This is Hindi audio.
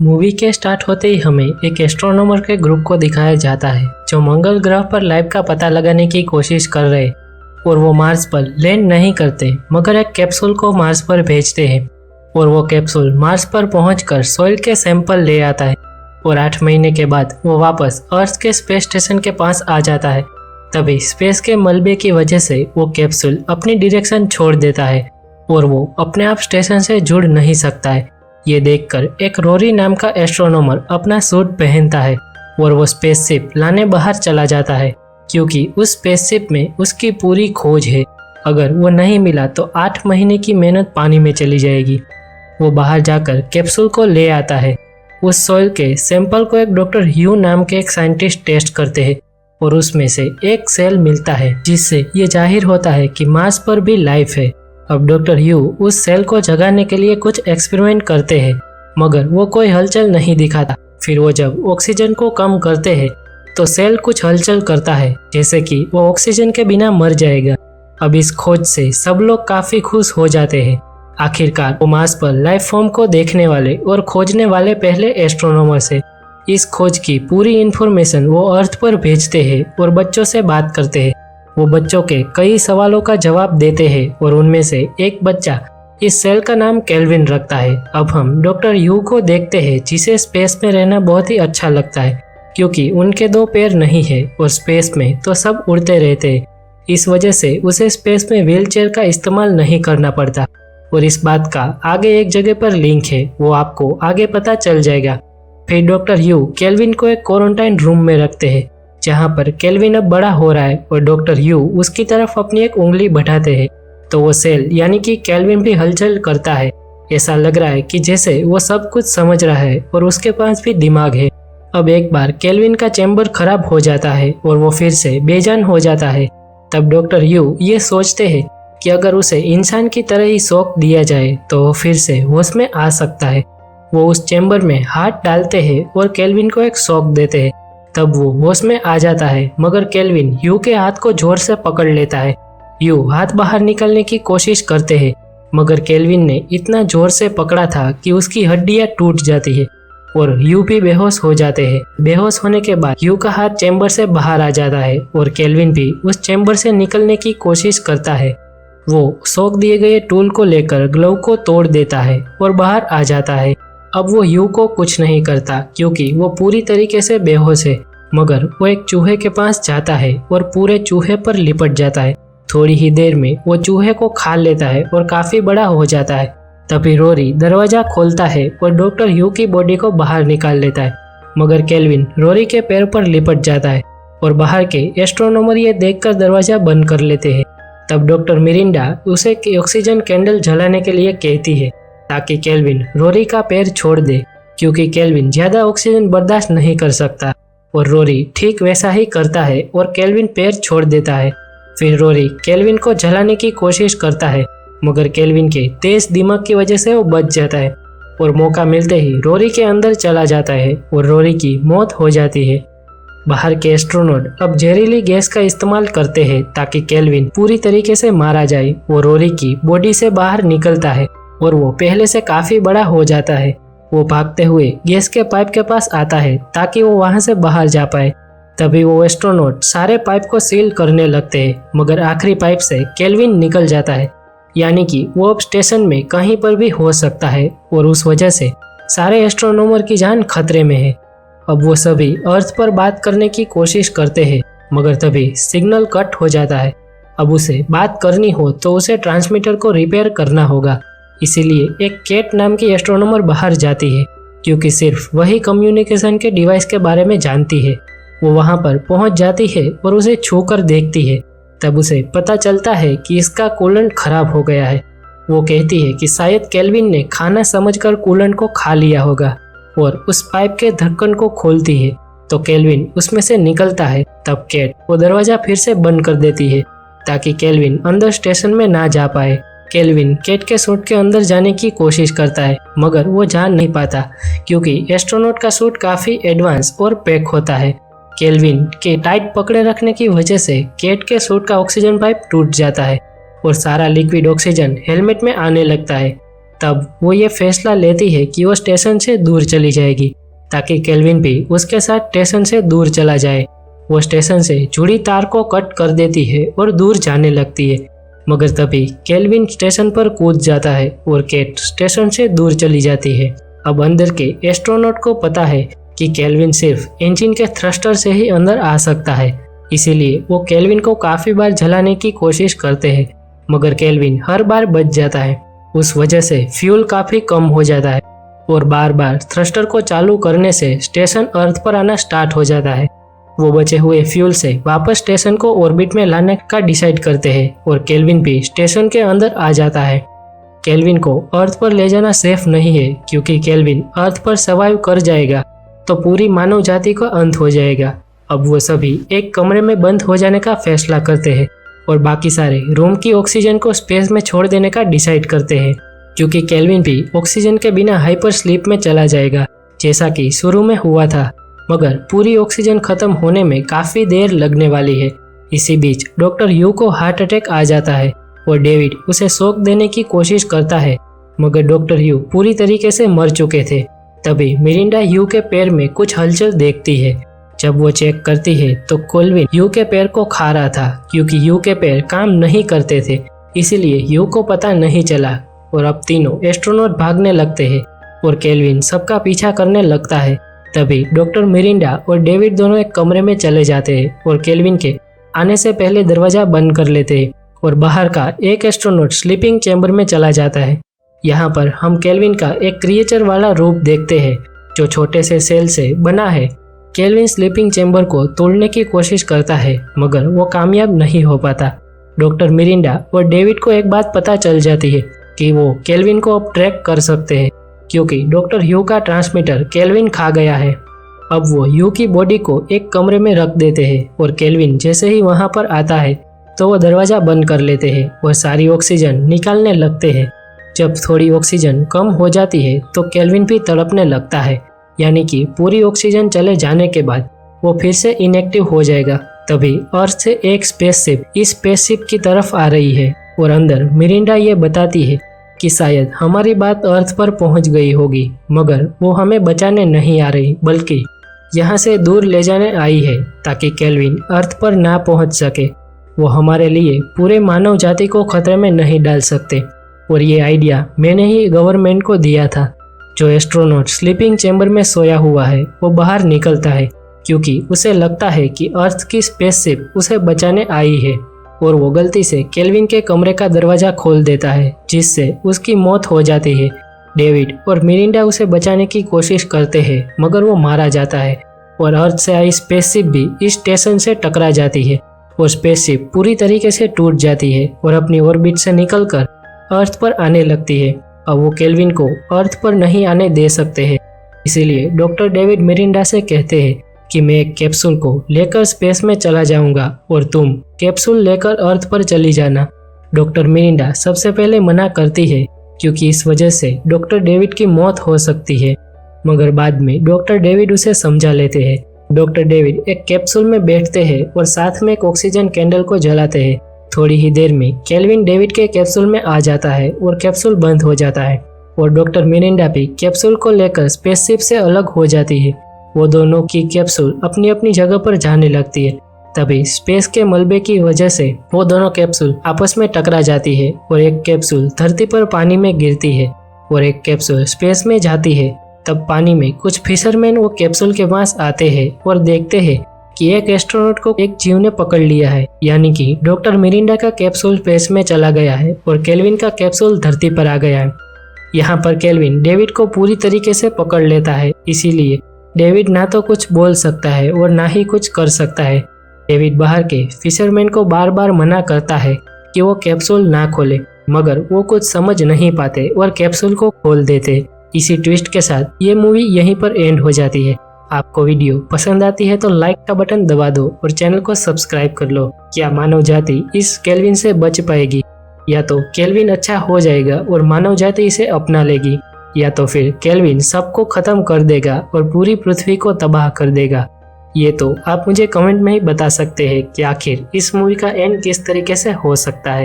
मूवी के स्टार्ट होते ही हमें एक एस्ट्रोनॉमर के ग्रुप को दिखाया जाता है जो मंगल ग्रह पर लाइफ का पता लगाने की कोशिश कर रहे और वो मार्स पर लैंड नहीं करते मगर एक कैप्सूल को मार्स पर भेजते हैं और वो कैप्सूल मार्स पर पहुंचकर सॉइल के सैंपल ले आता है और 8 महीने के बाद वो वापस अर्थ के स्पेस स्टेशन के पास आ जाता है। तभी स्पेस के मलबे की वजह से वो कैप्सूल अपनी डायरेक्शन छोड़ देता है और वो अपने आप स्टेशन से जुड़ नहीं सकता है। ये देखकर एक रोरी नाम का एस्ट्रोनॉमर अपना सूट पहनता है और वो स्पेसशिप लाने बाहर चला जाता है क्योंकि उस स्पेसशिप में उसकी पूरी खोज है। अगर वो नहीं मिला तो 8 महीने की मेहनत पानी में चली जाएगी। वो बाहर जाकर कैप्सूल को ले आता है। उस सॉइल के सैंपल को एक डॉक्टर ह्यू नाम के एक साइंटिस्ट टेस्ट करते हैं और उसमें से एक सेल मिलता है जिससे ये जाहिर होता है कि मार्स पर भी लाइफ है। अब डॉक्टर ह्यू उस सेल को जगाने के लिए कुछ एक्सपेरिमेंट करते हैं मगर वो कोई हलचल नहीं दिखाता। फिर वो जब ऑक्सीजन को कम करते हैं तो सेल कुछ हलचल करता है जैसे कि वो ऑक्सीजन के बिना मर जाएगा। अब इस खोज से सब लोग काफी खुश हो जाते हैं। आखिरकार वो मार्स पर लाइफ फॉर्म को देखने वाले और खोजने वाले पहले एस्ट्रोनॉमर से इस खोज की पूरी इंफॉर्मेशन वो अर्थ पर भेजते हैं और बच्चों से बात करते हैं। वो बच्चों के कई सवालों का जवाब देते हैं और उनमें से एक बच्चा इस सेल का नाम केल्विन रखता है। अब हम डॉक्टर यू को देखते हैं जिसे स्पेस में रहना बहुत ही अच्छा लगता है क्योंकि उनके 2 पैर नहीं है और स्पेस में तो सब उड़ते रहते हैं। इस वजह से उसे स्पेस में व्हीलचेयर का इस्तेमाल नहीं करना पड़ता और इस बात का आगे एक जगह पर लिंक है, वो आपको आगे पता चल जाएगा। फिर डॉक्टर यू केल्विन को एक क्वारंटाइन रूम में रखते हैं जहाँ पर केल्विन अब बड़ा हो रहा है और डॉक्टर यू उसकी तरफ अपनी एक उंगली बढ़ाते हैं तो वो सेल यानी कि केल्विन भी हलचल करता है। ऐसा लग रहा है कि जैसे वो सब कुछ समझ रहा है और उसके पास भी दिमाग है। अब एक बार केल्विन का चैम्बर खराब हो जाता है और वो फिर से बेजान हो जाता है। तब डॉक्टर यू ये सोचते हैं कि अगर उसे इंसान की तरह ही शॉक दिया जाए तो वो फिर से होश में आ सकता है। वो उस चैम्बर में हाथ डालते हैं और केल्विन को एक शॉक देते हैं। तब वो होश में आ जाता है मगर केल्विन यू के हाथ को जोर से पकड़ लेता है। यू हाथ बाहर निकालने की कोशिश करते हैं मगर केल्विन ने इतना जोर से पकड़ा था कि उसकी हड्डियां टूट जाती है और यू भी बेहोश हो जाते हैं। बेहोश होने के बाद यू का हाथ चैम्बर से बाहर आ जाता है और केल्विन भी उस चैम्बर से निकलने की कोशिश करता है। वो शॉक दिए गए टूल को लेकर ग्लव को तोड़ देता है और बाहर आ जाता है। अब वो यू को कुछ नहीं करता क्योंकि वो पूरी तरीके से बेहोश है मगर वो एक चूहे के पास जाता है और पूरे चूहे पर लिपट जाता है। थोड़ी ही देर में वो चूहे को खा लेता है और काफी बड़ा हो जाता है। तभी रोरी दरवाजा खोलता है और डॉक्टर यू की बॉडी को बाहर निकाल लेता है मगर केल्विन रोरी के पैर पर लिपट जाता है और बाहर के एस्ट्रोनॉमर ये देखकर दरवाजा बंद कर लेते हैं। तब डॉक्टर मिरिंडा उसे ऑक्सीजन कैंडल जलाने के लिए कहती है ताकि केल्विन रोरी का पैर छोड़ दे क्योंकि केल्विन ज्यादा ऑक्सीजन बर्दाश्त नहीं कर सकता और रोरी ठीक वैसा ही करता है और केल्विन पैर छोड़ देता है। फिर रोरी केल्विन को जलाने की कोशिश करता है मगर केल्विन के तेज दिमाग की वजह से वो बच जाता है और मौका मिलते ही रोरी के अंदर चला जाता है और रोरी की मौत हो जाती है। बाहर के एस्ट्रोनॉट अब जहरीली गैस का इस्तेमाल करते हैं ताकि केल्विन पूरी तरीके से मारा जाए। वो रोरी की बॉडी से बाहर निकलता है और वो पहले से काफी बड़ा हो जाता है। वो भागते हुए गैस के पाइप के पास आता है ताकि वो वहां से बाहर जा पाए। तभी वो एस्ट्रोनॉट सारे पाइप को सील करने लगते हैं मगर आखिरी पाइप से केल्विन निकल जाता है यानी कि वो अब स्टेशन में कहीं पर भी हो सकता है और उस वजह से सारे एस्ट्रोनॉमर की जान खतरे में है। अब वो सभी अर्थ पर बात करने की कोशिश करते हैं मगर तभी सिग्नल कट हो जाता है। अब उसे बात करनी हो तो उसे ट्रांसमीटर को रिपेयर करना होगा। इसीलिए एक केट नाम की एस्ट्रोनॉमर बाहर जाती है क्योंकि सिर्फ वही कम्युनिकेशन के डिवाइस के बारे में जानती है। वो वहां पर पहुंच जाती है और उसे छूकर देखती है। तब उसे पता चलता है कि इसका कूलेंट खराब हो गया है। वो कहती है कि शायद केल्विन ने खाना समझकर कूलेंट को खा लिया होगा और उस पाइप के ढक्कन को खोलती है तो केल्विन उसमें से निकलता है। तब केट वो दरवाजा फिर से बंद कर देती है ताकि केल्विन अंदर स्टेशन में ना जा पाए। केल्विन केट के सूट के अंदर जाने की कोशिश करता है मगर वो जा नहीं पाता क्योंकि एस्ट्रोनॉट का सूट काफी एडवांस और पैक होता है। केल्विन के टाइट पकड़े रखने की वजह से केट के सूट का ऑक्सीजन पाइप टूट जाता है और सारा लिक्विड ऑक्सीजन हेलमेट में आने लगता है। तब वो ये फैसला लेती है कि वो स्टेशन से दूर चली जाएगी ताकि केल्विन भी उसके साथ स्टेशन से दूर चला जाए। वो स्टेशन से जुड़ी तार को कट कर देती है और दूर जाने लगती है, मगर तभी केल्विन स्टेशन पर कूद जाता है और केट स्टेशन से दूर चली जाती है। अब अंदर के एस्ट्रोनॉट को पता है कि केल्विन सिर्फ इंजन के थ्रस्टर से ही अंदर आ सकता है, इसीलिए वो केल्विन को काफी बार जलाने की कोशिश करते हैं, मगर केल्विन हर बार बच जाता है। उस वजह से फ्यूल काफी कम हो जाता है और बार बार थ्रस्टर को चालू करने से स्टेशन अर्थ पर आना स्टार्ट हो जाता है। वो बचे हुए फ्यूल से वापस स्टेशन को ऑर्बिट में लाने का डिसाइड करते हैं और केल्विन भी स्टेशन के अंदर आ जाता है। केल्विन को अर्थ पर ले जाना सेफ नहीं है, क्योंकि केल्विन अर्थ पर सर्वाइव कर जाएगा तो पूरी मानव जाति का अंत हो जाएगा। अब वो सभी एक कमरे में बंद हो जाने का फैसला करते हैं और बाकी सारे रूम की ऑक्सीजन को स्पेस में छोड़ देने का डिसाइड करते हैं, क्योंकि केल्विन भी ऑक्सीजन के बिना हाइपर स्लीप में चला जाएगा जैसा कि शुरू में हुआ था। मगर पूरी ऑक्सीजन खत्म होने में काफी देर लगने वाली है। इसी बीच डॉक्टर यू को हार्ट अटैक आ जाता है और डेविड उसे शॉक देने की कोशिश करता है, मगर डॉक्टर यू पूरी तरीके से मर चुके थे। तभी मिरिंडा यू के पैर में कुछ हलचल देखती है। जब वो चेक करती है तो केल्विन यू के पैर को खा रहा था, क्योंकि यू के पैर काम नहीं करते थे, इसीलिए यू को पता नहीं चला और अब तीनों एस्ट्रोनॉट भागने लगते हैं और केल्विन सबका पीछा करने लगता है। तभी डॉक्टर मिरिंडा और डेविड दोनों एक कमरे में चले जाते हैं और केल्विन के आने से पहले दरवाजा बंद कर लेते हैं और बाहर का एक एस्ट्रोनॉट स्लीपिंग चैम्बर में चला जाता है। यहाँ पर हम केल्विन का एक क्रिएचर वाला रूप देखते हैं जो छोटे से सेल से बना है। केल्विन स्लीपिंग चैम्बर को तोड़ने की कोशिश करता है, मगर वो कामयाब नहीं हो पाता। डॉक्टर मिरिंडा और डेविड को एक बात पता चल जाती है कि वो केल्विन को अब ट्रैक कर सकते हैं, क्योंकि डॉक्टर यू का ट्रांसमीटर केल्विन खा गया है। अब वो यू की बॉडी को एक कमरे में रख देते हैं और केल्विन जैसे ही वहां पर आता है तो वो दरवाजा बंद कर लेते हैं और सारी ऑक्सीजन निकालने लगते हैं। जब थोड़ी ऑक्सीजन कम हो जाती है तो केल्विन भी तड़पने लगता है, यानी कि पूरी ऑक्सीजन चले जाने के बाद वो फिर से इनएक्टिव हो जाएगा। तभी अर्थ से एक स्पेसशिप इस स्पेसशिप की तरफ आ रही है और अंदर मिरिंडा ये बताती है कि शायद हमारी बात अर्थ पर पहुंच गई होगी, मगर वो हमें बचाने नहीं आ रही, बल्कि यहाँ से दूर ले जाने आई है ताकि केल्विन अर्थ पर ना पहुंच सके। वो हमारे लिए पूरे मानव जाति को खतरे में नहीं डाल सकते और ये आइडिया मैंने ही गवर्नमेंट को दिया था। जो एस्ट्रोनॉट स्लीपिंग चैम्बर में सोया हुआ है वो बाहर निकलता है, क्योंकि उसे लगता है कि अर्थ की स्पेसशिप उसे बचाने आई है और वो गलती से केल्विन के कमरे का दरवाजा खोल देता है, जिससे उसकी मौत हो जाती है। डेविड और मिरिंडा उसे बचाने की कोशिश करते हैं, मगर वो मारा जाता है और अर्थ से आई स्पेसशिप भी इस स्टेशन से टकरा जाती है और स्पेसशिप पूरी तरीके से टूट जाती है और अपनी ऑर्बिट से निकलकर अर्थ पर आने लगती है। अब वो केल्विन को अर्थ पर नहीं आने दे सकते हैं, इसीलिए डॉक्टर डेविड मिरिंडा से कहते हैं कि मैं एक कैप्सूल को लेकर स्पेस में चला जाऊंगा और तुम कैप्सूल लेकर अर्थ पर चली जाना। डॉक्टर मिरिंडा सबसे पहले मना करती है, क्योंकि इस वजह से डॉक्टर डेविड की मौत हो सकती है, मगर बाद में डॉक्टर डेविड उसे समझा लेते हैं। डॉक्टर डेविड एक कैप्सूल में बैठते हैं और साथ में एक ऑक्सीजन कैंडल को जलाते हैं। थोड़ी ही देर में केल्विन डेविड के कैप्सूल में आ जाता है और कैप्सूल बंद हो जाता है और डॉक्टर मिरिंडा भी कैप्सूल को लेकर स्पेसशिप से अलग हो जाती है। वो दोनों की कैप्सूल अपनी अपनी जगह पर जाने लगती है। तभी स्पेस के मलबे की वजह से वो दोनों कैप्सूल आपस में टकरा जाती है और एक कैप्सूल धरती पर पानी में गिरती है और एक कैप्सूल स्पेस में जाती है। तब पानी में कुछ फिशरमैन वो कैप्सूल के पास आते हैं और देखते हैं कि एक एस्ट्रोनॉट को एक जीव ने पकड़ लिया है, यानी कि डॉक्टर मिरिंडा का कैप्सूल स्पेस में चला गया है और केल्विन का कैप्सूल धरती पर आ गया है। यहाँ पर केल्विन डेविड को पूरी तरीके से पकड़ लेता है, इसीलिए डेविड ना तो कुछ बोल सकता है और ना ही कुछ कर सकता है। डेविड बाहर के फिशरमैन को बार बार मना करता है कि वो कैप्सूल ना खोले, मगर वो कुछ समझ नहीं पाते और कैप्सूल को खोल देते। इसी ट्विस्ट के साथ ये मूवी यहीं पर एंड हो जाती है। आपको वीडियो पसंद आती है तो लाइक का बटन दबा दो और चैनल को सब्सक्राइब कर लो। क्या मानव जाति इस केल्विन से बच पाएगी, या तो केल्विन अच्छा हो जाएगा और मानव जाति इसे अपना लेगी, या तो फिर केल्विन सबको खत्म कर देगा और पूरी पृथ्वी को तबाह कर देगा। ये तो आप मुझे कमेंट में ही बता सकते हैं कि आखिर इस मूवी का एंड किस तरीके से हो सकता है।